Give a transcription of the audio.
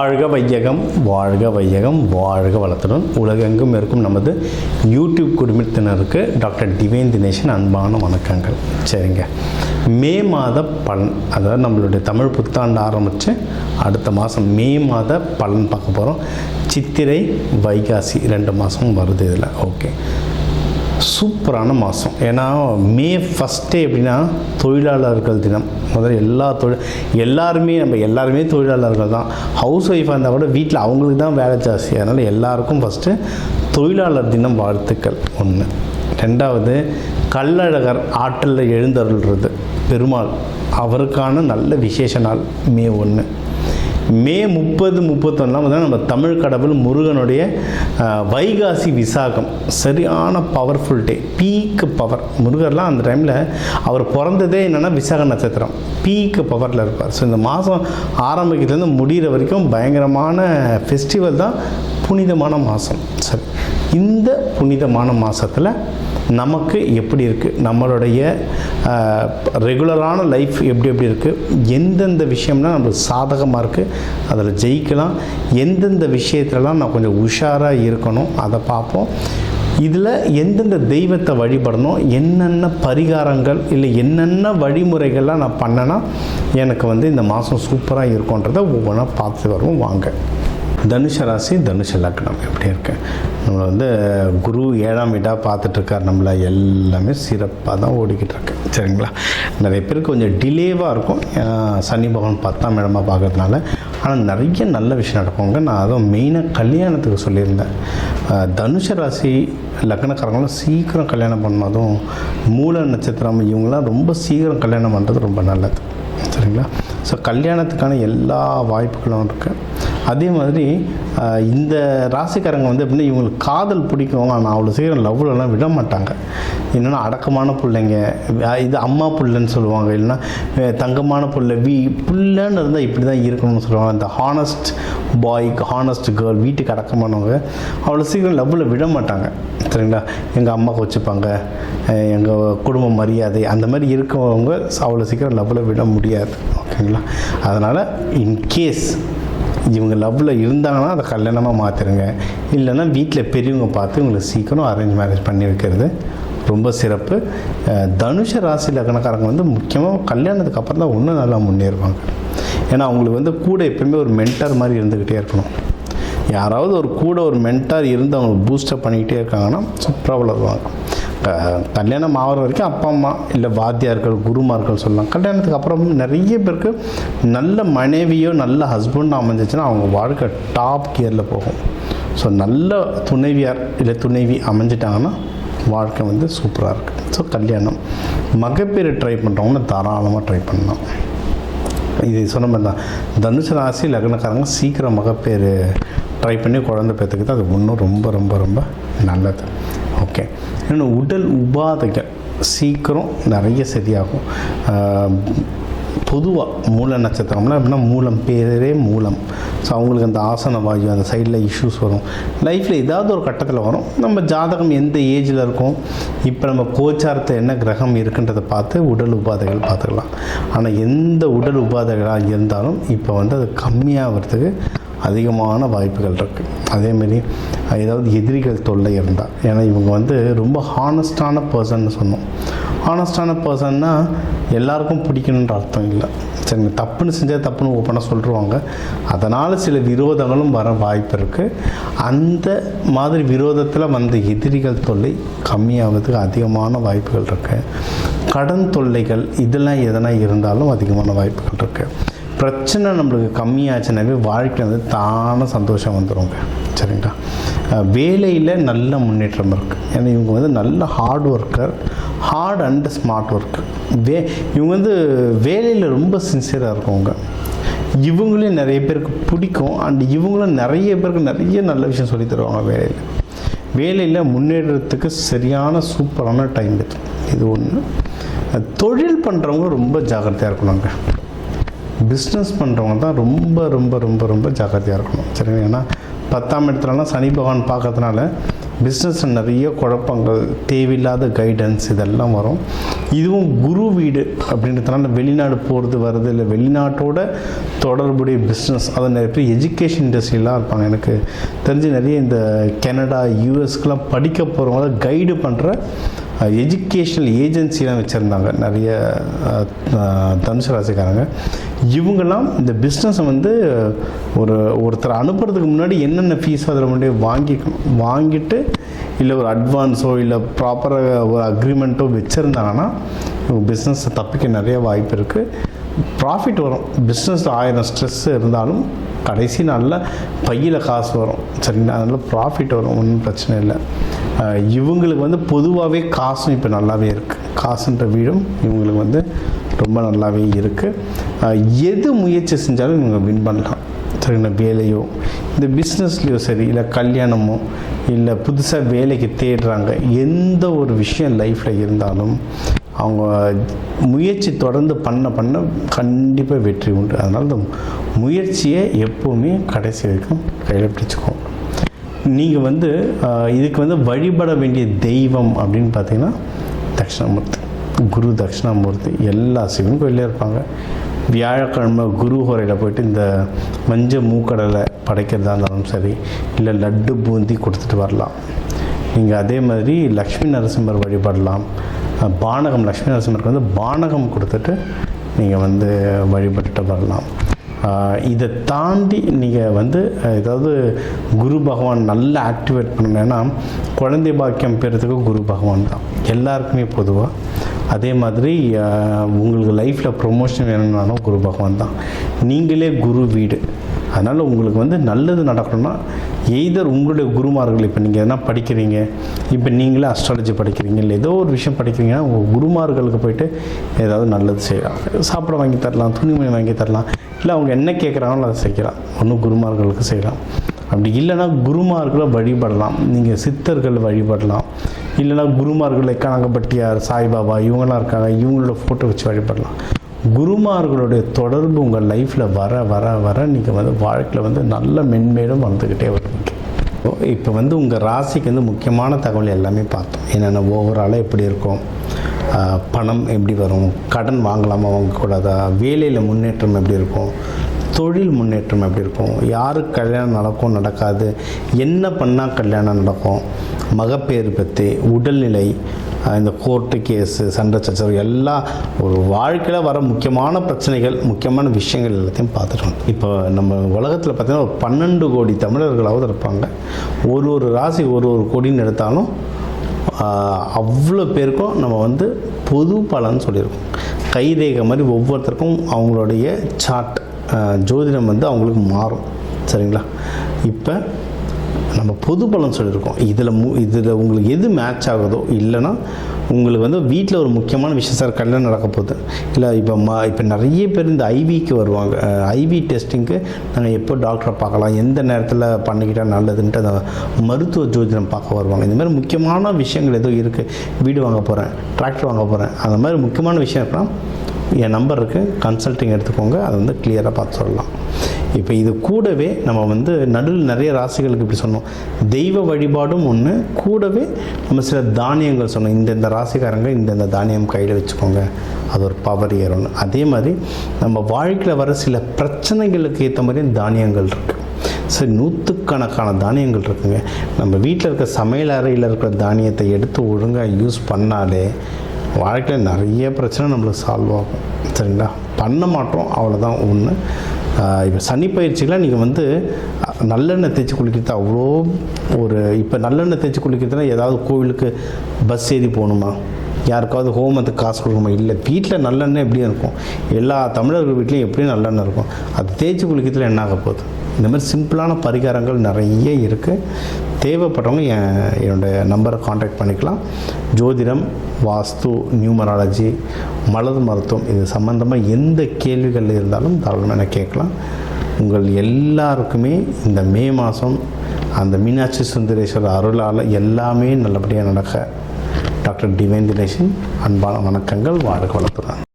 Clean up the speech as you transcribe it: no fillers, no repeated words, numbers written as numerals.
வாழ்க வையகம், வாழ்க வையகம், வாழ்க வளத்துடன் உலகெங்கும் இருக்கும் நமது யூடியூப் குடும்பத்தினருக்கு டாக்டர் டிவைன் தினேஷன் அன்பான வணக்கங்கள். சரிங்க, மே மாத பலன், அதாவது நம்மளுடைய தமிழ் புத்தாண்டு ஆரம்பித்து அடுத்த மாதம் மே மாத பலன் பார்க்க போகிறோம். சித்திரை வைகாசி 2 மாதமும் வருது இதில். ஓகே, சூப்பரான மாதம். ஏன்னா மே ஃபஸ்ட்டே எப்படின்னா தொழிலாளர்கள் தினம். முதல்ல எல்லாருமே தொழிலாளர்கள் தான். ஹவுஸ் ஒய்ஃபாக இருந்தால் கூட வீட்டில் அவங்களுக்கு தான் வேலை ஜாஸ்தி. அதனால் எல்லாருக்கும் ஃபஸ்ட்டு தொழிலாளர் தினம் வாழ்த்துக்கள் ஒன்று. ரெண்டாவது, கள்ளழகர் ஆற்றலில் எழுந்தருள்றது பெருமாள், அவருக்கான நல்ல விசேஷ நாள் மே 1. மே 30, 31 நம்ம தமிழ் கடவுள் முருகனுடைய வைகாசி விசாகம், சரியான பவர்ஃபுல் டே, பீக் பவர். முருகர்லாம் அந்த டைமில் அவர் பிறந்ததே என்னென்னா விசாக நட்சத்திரம், பீக் பவரில் இருப்பார். ஸோ இந்த மாதம் ஆரம்பிக்கிறதுலேருந்து முடிகிற வரைக்கும் பயங்கரமான ஃபெஸ்டிவல் தான், புனிதமான மாதம். சரி, இந்த புனிதமான மாதத்தில் நமக்கு எப்படி இருக்குது, நம்மளுடைய ரெகுலரான லைஃப் எப்படி இருக்குது, எந்தெந்த விஷயம்னா நம்மளுக்கு சாதகமாக இருக்குது, அதில் ஜெயிக்கலாம், எந்தெந்த விஷயத்துலலாம் நான் கொஞ்சம் உஷாராக இருக்கணும் அதை பார்ப்போம். இதில் எந்தெந்த தெய்வத்தை வழிபடணும், என்னென்ன பரிகாரங்கள் இல்லை என்னென்ன வழிமுறைகள்லாம் நான் பண்ணேன்னா எனக்கு இந்த மாதம் சூப்பராக இருக்கும்ன்றதை ஒவ்வொன்றா பார்த்து வருவோம். வாங்க. தனுஷ ராசி, தனுஷ லக்னம் எப்படி இருக்கு? நம்மளை குரு 7ஆம் வீடாக பார்த்துட்ருக்கார். நம்மளை எல்லாமே சிறப்பாக தான் ஓடிக்கிட்டு இருக்கு. சரிங்களா, நிறைய பேருக்கு கொஞ்சம் டிலேவாக இருக்கும், ஏன்னா சனி பகவான் 10ஆம் இடமாக பார்க்கறதுனால. ஆனால் நிறைய நல்ல விஷயம் நடக்குங்க. நான் அதுவும் மெயினாக கல்யாணத்துக்கு சொல்லியிருந்தேன். தனுஷ ராசி லக்னக்காரங்களும் சீக்கிரம் கல்யாணம் பண்ணணும். அதுவும் மூல நட்சத்திரம் இவங்களாம் ரொம்ப சீக்கிரம் கல்யாணம் பண்ணுறது ரொம்ப நல்லது. சரிங்களா, ஸோ கல்யாணத்துக்கான எல்லா வாய்ப்புகளும் இருக்குது. அதே மாதிரி இந்த ராசிக்காரங்க எப்படின்னா இவங்களுக்கு காதல் பிடிக்கும், ஆனால் அவ்வளோ சீக்கிரம் லவ்லலாம் விட மாட்டாங்க. என்னென்னா அடக்கமான பிள்ளைங்க, இது அம்மா பிள்ளைன்னு சொல்லுவாங்க, இல்லைன்னா தங்கமான பிள்ளை, பிள்ளைன்னு இருந்தால் இப்படி தான் இருக்கணும்னு சொல்லுவாங்க. இந்த ஹானஸ்ட் பாய், ஹானஸ்ட் கேர்ள், வீட்டுக்கு அடக்கமானவங்க அவ்வளோ சீக்கிரம் லவ்வில் விட மாட்டாங்க. சரிங்களா, எங்கள் அம்மாவுக்கு வச்சுப்பாங்க, எங்கள் குடும்ப மரியாதை அந்த மாதிரி இருக்கவங்க அவ்வளோ சீக்கிரம் லவ்வில் விட முடியாது. ஓகேங்களா, அதனால் இன்கேஸ் இவங்க லவ்வில் இருந்தாங்கன்னா அதை கல்யாணமாக மாற்றிடுங்க. இல்லைன்னா வீட்டில் பெரியவங்க பார்த்து உங்களுக்கு சீக்கிரம் அரேஞ்ச் மேரேஜ் பண்ணி வைக்கிறது ரொம்ப சிறப்பு. தனுஷ ராசி லக்னக்காரங்க முக்கியமாக கல்யாணத்துக்கு அப்புறம் தான் இன்னும் நல்லா முன்னேறுவாங்க. ஏன்னா அவங்களுக்கு கூட எப்பவுமே ஒரு மென்டார் மாதிரி இருந்துக்கிட்டே இருக்கணும். யாராவது ஒரு மென்டார் இருந்து அவங்களுக்கு பூஸ்டப் பண்ணிக்கிட்டே இருக்காங்கன்னா சூப்பராக வளருவாங்க. கல்யாணம் ஆகிற வரைக்கும் அப்பா அம்மா இல்லை வாத்தியார்கள், குருமார்கள் சொல்லலாம். கல்யாணத்துக்கு அப்புறம் நிறைய பேருக்கு நல்ல மனைவியோ நல்ல ஹஸ்பண்டோ அமைஞ்சிச்சுன்னா அவங்க வாழ்க்கை டாப் கியரில் போகும். ஸோ நல்ல துணைவியார் இல்லை துணைவி அமைஞ்சிட்டாங்கன்னா வாழ்க்கை சூப்பராக இருக்குது. ஸோ கல்யாணம் மகப்பேறு ட்ரை பண்ணுறவங்கன்னா தாராளமாக ட்ரை பண்ணலாம். இது சொன்ன மாதிரி தான் தனுஷ ராசி லக்னக்காரங்க சீக்கிரம் மகப்பேறு ட்ரை பண்ணி குழந்தை பெற்றுக்கிட்டு அது இன்னும் ரொம்ப ரொம்ப ரொம்ப நல்லது. ஓகே, இன்னும் உடல் உபாதைகள் சீக்கிரம் நிறைய சரியாகும். பொதுவாக மூல நட்சத்திரம்லாம் எப்படின்னா மூலம் பேரே மூலம். ஸோ அவங்களுக்கு அந்த ஆசன வாயு அந்த சைடில் இஷ்யூஸ் வரும். லைஃப்பில் ஏதாவது ஒரு கட்டத்தில் வரும். நம்ம ஜாதகம் எந்த ஏஜில் இருக்கும், இப்போ நம்ம கோச்சாரத்தை என்ன கிரகம் இருக்குன்றதை பார்த்து உடல் உபாதைகள் பார்த்துக்கலாம். ஆனால் எந்த உடல் உபாதைகளாக இருந்தாலும் இப்போ அது கம்மியாகிறதுக்கு அதிகமான வாய்ப்புகள் இருக்குது. அதேமாரி ஏதாவது எதிரிகள் தொல்லை இருந்தால், ஏன்னா இவங்க ரொம்ப ஹானஸ்டான பர்சன்னு சொன்னோம். ஹானஸ்டான பர்சன்னா எல்லாருக்கும் பிடிக்கணுன்ற அர்த்தம் இல்லை. சரிங்க, தப்புன்னு செஞ்சால் தப்புன்னு ஓப்பனாக சொல்லிடுவாங்க. அதனால் சில விரோதங்களும் வர வாய்ப்பு இருக்குது. அந்த மாதிரி விரோதத்தில் எதிரிகள் தொல்லை கம்மியாகிறதுக்கு அதிகமான வாய்ப்புகள் இருக்குது. கடன் தொல்லைகள் இதெல்லாம் எதனா இருந்தாலும் அதிகமான வாய்ப்புகள் இருக்குது. பிரச்சனை நம்மளுக்கு கம்மியாச்சுனாவே வாழ்க்கையில் தானே சந்தோஷம் வந்துடுங்க. சரிங்களா, வேலையில் நல்ல முன்னேற்றம் இருக்குது. ஏன்னா இவங்க நல்ல hard worker, hard and smart worker. இவங்க வேலையில் ரொம்ப சின்சியராக இருக்கவங்க. இவங்களையும் நிறைய பேருக்கு பிடிக்கும். அண்ட் இவங்களும் நிறைய பேருக்கு நிறைய நல்ல விஷயம் சொல்லி தருவாங்க. வேலையில் முன்னேறத்துக்கு சரியான சூப்பரான டைம் இது. இது ஒன்று. தொழில் பண்ணுறவங்க ரொம்ப ஜாக்கிரதையாக இருக்கணுங்க. பிஸ்னஸ் பண்ணுறவங்க தான் ரொம்ப ரொம்ப ரொம்ப ரொம்ப ஜாக்கிரதையாக இருக்கணும். சரிங்க, ஏன்னா 10ஆம் இடத்துலலாம் சனி பகவான் பார்க்கறதுனால பிஸ்னஸில் நிறைய குழப்பங்கள், தேவையில்லாத கைடன்ஸ் இதெல்லாம் வரும். இதுவும் குரு வீடு அப்படின்றதுனால வெளிநாடு போகிறது வருது, இல்லை வெளிநாட்டோட தொடர்புடைய பிஸ்னஸ், அதை நிறைய பேர் எஜுகேஷன் இண்டஸ்ட்ரியெலாம் இருப்பாங்க. எனக்கு தெரிஞ்சு நிறைய இந்த கனடா, யூஎஸ்க்கெலாம் படிக்க போகிறவங்கள கைடு பண்ணுற எஜுகேஷ்னல் ஏஜென்சிலாம் வச்சுருந்தாங்க நிறைய தனுசு ராசிக்காரங்க. இவங்கெல்லாம் இந்த பிஸ்னஸை வந்து ஒருத்தர் அனுப்புறதுக்கு முன்னாடி என்னென்ன ஃபீஸோ அதில் முன்னாடி வாங்கிட்டு இல்லை ஒரு அட்வான்ஸோ இல்லை ப்ராப்பராக ஒரு அக்ரிமெண்ட்டோ வச்சுருந்தாங்கன்னா பிஸ்னஸை தப்பிக்க நிறைய வாய்ப்பு இருக்குது. ப்ராஃபிட் வரும். பிஸ்னஸ் 1000 ஸ்ட்ரெஸ் இருந்தாலும் கடைசி நாளில் பையில் காசு வரும். சரிங்களா? அதனால் ப்ராஃபிட் வரும், ஒன்றும் பிரச்சனை இல்லை. இவங்களுக்கு வந்து பொதுவாகவே காசும் இப்போ நல்லாவே இருக்குது. காசுன்ற வீடும் இவங்களுக்கு வந்து ரொம்ப நல்லாவே இருக்குது. எது முயற்சி செஞ்சாலும் இவங்க வின் பண்ணலாம். சரிங்களா? வேலையோ இந்த பிஸ்னஸ்லேயோ சரி, இல்லை கல்யாணமோ, இல்லை புதுசாக வேலைக்கு தேடுறாங்க, எந்த ஒரு விஷயம் லைஃப்பில் இருந்தாலும் அவங்க முயற்சி தொடர்ந்து பண்ண கண்டிப்பாக வெற்றி உண்டு. அதனால் இந்த முயற்சியை எப்போவுமே கடைசி வரைக்கும் கையில் பிடிச்சிக்கும். நீங்கள் வந்து இதுக்கு வந்து வழிபட வேண்டிய தெய்வம் அப்படின்னு பார்த்தீங்கன்னா தட்சிணாமூர்த்தி, குரு தட்சிணாமூர்த்தி. எல்லா சிவன் கோயிலே இருப்பாங்க. வியாழக்கிழமை குரு ஹோரையில் போய்ட்டு இந்த மஞ்சள் மூக்கடலை படைக்கிறதா இருந்தாலும் சரி, இல்லை லட்டு பூந்தி கொடுத்துட்டு வரலாம். நீங்கள் அதே மாதிரி லக்ஷ்மி நரசிம்மர் வழிபடலாம். பானகம், லக்ஷ்மி நரசிம்மருக்கு வந்து பானகம் கொடுத்துட்டு நீங்கள் வந்து வழிபட்டுட்டு வரலாம். இதை தாண்டி நீங்கள் வந்து ஏதாவது குரு பகவான் நல்லா ஆக்டிவேட் பண்ணணுன்னா குழந்தை பாக்கியம் பெறதுக்கு குரு பகவான் தான் எல்லாருக்குமே பொதுவாக. அதே மாதிரி உங்களுக்கு லைஃப்பில் ப்ரொமோஷன் வேணும்னாலும் குரு பகவான் தான். நீங்களே குரு வீடு. அதனால் உங்களுக்கு வந்து நல்லது நடக்கணும்னா எய்தர் உங்களுடைய குருமார்கள், இப்போ நீங்கள் எதனா படிக்கிறீங்க, இப்போ நீங்களே அஸ்ட்ராலஜி படிக்கிறீங்க, இல்லை ஏதோ ஒரு விஷயம் படிக்கிறீங்கன்னா உங்கள் குருமார்களுக்கு போய்ட்டு ஏதாவது நல்லது செய்யலாம். சாப்பிட வாங்கி தரலாம், துணிமணி வாங்கி தரலாம், இல்லை அவங்க என்ன கேட்குறாங்களோ அதை செய்யலாம். ஒன்றும் குருமார்களுக்கு செய்யலாம். அப்படி இல்லைனா குருமார்களை வழிபடலாம். நீங்கள் சித்தர்கள் வழிபடலாம். இல்லைனா குருமார்கள் கனகப்பட்டியார், சாய்பாபா இவங்களாம் இருக்காங்க, இவங்களோட ஃபோட்டோ வச்சு வழிபடலாம். குருமார்களுடைய தொடர்பு உங்கள் லைஃப்பில் வர வர வர நீங்கள் வந்து வாழ்க்கையில் வந்து நல்ல மென்மேலும் வந்துக்கிட்டே வருவீங்க. இப்போ வந்து உங்கள் ராசிக்கு வந்து முக்கியமான தகவல் எல்லாமே பார்த்தோம். என்னென்ன ஓவராலாக எப்படி இருக்கும், பணம் எப்படி வரும், கடன் வாங்கலாமா வாங்கக்கூடாதா, வேலையில் முன்னேற்றம் எப்படி இருக்கும், தொழில் முன்னேற்றம் எப்படி இருக்கும், யாருக்கு கல்யாணம் நடக்கும் நடக்காது, என்ன பண்ணால் கல்யாணம் நடக்கும், மகப்பேறு பற்றி, உடல்நிலை, இந்த கோர்ட்டு கேஸு, சண்டை சச்சரவு எல்லாம் ஒரு வாழ்க்கையில் வர முக்கியமான பிரச்சனைகள், முக்கியமான விஷயங்கள் எல்லாத்தையும் பார்த்துட்டோம். இப்போ நம்ம உலகத்தில் பார்த்திங்கன்னா ஒரு 12 கோடி தமிழர்களாவது இருப்பாங்க. ஒரு ராசி ஒரு கோடின்னு எடுத்தாலும் அவ்வளோ பேருக்கும் நம்ம வந்து பொது பலன் சொல்லியிருக்கோம். கைரேகை மாதிரி ஒவ்வொருத்தருக்கும் அவங்களுடைய சார்ட், ஜோதிடம் வந்து அவங்களுக்கு மாறும். சரிங்களா? இப்போ நம்ம பொது பலன் சொல்லியிருக்கோம். இதில் உங்களுக்கு எது மேட்ச் ஆகுதோ, இல்லைன்னா உங்களுக்கு வந்து வீட்டில் ஒரு முக்கியமான விஷயம், சார் கல்யாணம் நடக்க போகுது, இல்லை இப்போ நிறைய பேர் இந்த ஐவிக்கு வருவாங்க. ஐவி டெஸ்டிங்க்கு நாங்கள் எப்போ டாக்டரை பார்க்கலாம், எந்த நேரத்தில் பண்ணிக்கிட்டால் நல்லதுன்ட்டு அந்த மருத்துவ ஜோதிடம் பார்க்க வருவாங்க. இந்த மாதிரி முக்கியமான விஷயங்கள் ஏதோ இருக்குது, வீடு வாங்க போகிறேன், டிராக்டர் வாங்க போகிறேன், அந்த மாதிரி முக்கியமான விஷயம் இருக்கலாம், என் நம்பர் இருக்குது, கன்சல்ட்டிங் எடுத்துக்கோங்க, அதை வந்து கிளியராக பார்த்து சொல்லலாம். இப்போ இது கூடவே நம்ம வந்து நடுவில் நிறைய ராசிகளுக்கு இப்படி சொன்னோம், தெய்வ வழிபாடும் ஒன்று, கூடவே நம்ம சில தானியங்கள் சொன்னோம். இந்த ராசிக்காரங்க இந்த தானியம் கையில் வச்சுக்கோங்க, அது ஒரு பவர் ஏறும்னு. அதே மாதிரி நம்ம வாழ்க்கையில் வர சில பிரச்சனைகளுக்கு ஏற்ற மாதிரி தானியங்கள் இருக்குது. சரி, 100கணக்கான தானியங்கள் இருக்குங்க. நம்ம வீட்டில் இருக்க சமையல் அறையில் இருக்கிற தானியத்தை எடுத்து ஒழுங்காக யூஸ் பண்ணாலே வாழ்க்கையில் நிறைய பிரச்சனை நம்மளுக்கு சால்வ் ஆகும். சரிங்களா? பண்ண மாட்டோம், அவ்வளோதான் ஒன்று. இப்போ சனி பயிற்சியில் நீங்கள் வந்து நல்லெண்ணெய் தேய்ச்சி குளிக்கிறது அவ்வளோ இப்போ நல்லெண்ணெய் தேய்ச்சி குளிக்கிறதுனா ஏதாவது கோவிலுக்கு பஸ் ஏறி போகணுமா, யாருக்காவது ஹோமத்துக்கு காசு கொடுக்கணுமா? இல்லை, வீட்டில் நல்லெண்ணெய் எப்படியும் இருக்கும். எல்லா தமிழர்கள் வீட்லேயும் எப்படியும் நல்லெண்ணெய் இருக்கும். அது தேய்ச்சி குளிக்கிறதுல என்ன ஆக போகுது? இந்த மாதிரி சிம்பிளான பரிகாரங்கள் நிறைய இருக்குது. தேவைப்படுறவங்க என்னோடய நம்பரை காண்டாக்ட் பண்ணிக்கலாம். ஜோதிடம், வாஸ்து, நியூமராலஜி, மலர் மருத்துவம், இது சம்மந்தமாக எந்த கேள்விகள் இருந்தாலும் தாராளமாக என்ன கேட்கலாம். உங்கள் எல்லாருக்குமே இந்த மே மாதம் அந்த மீனாட்சி சுந்தரேஸ்வரர் அருளால் எல்லாமே நல்லபடியாக நடக்க டாக்டர் டிவைன் தினேஷன் அன்பான வணக்கங்கள். வாழ்க வளத்துடன்.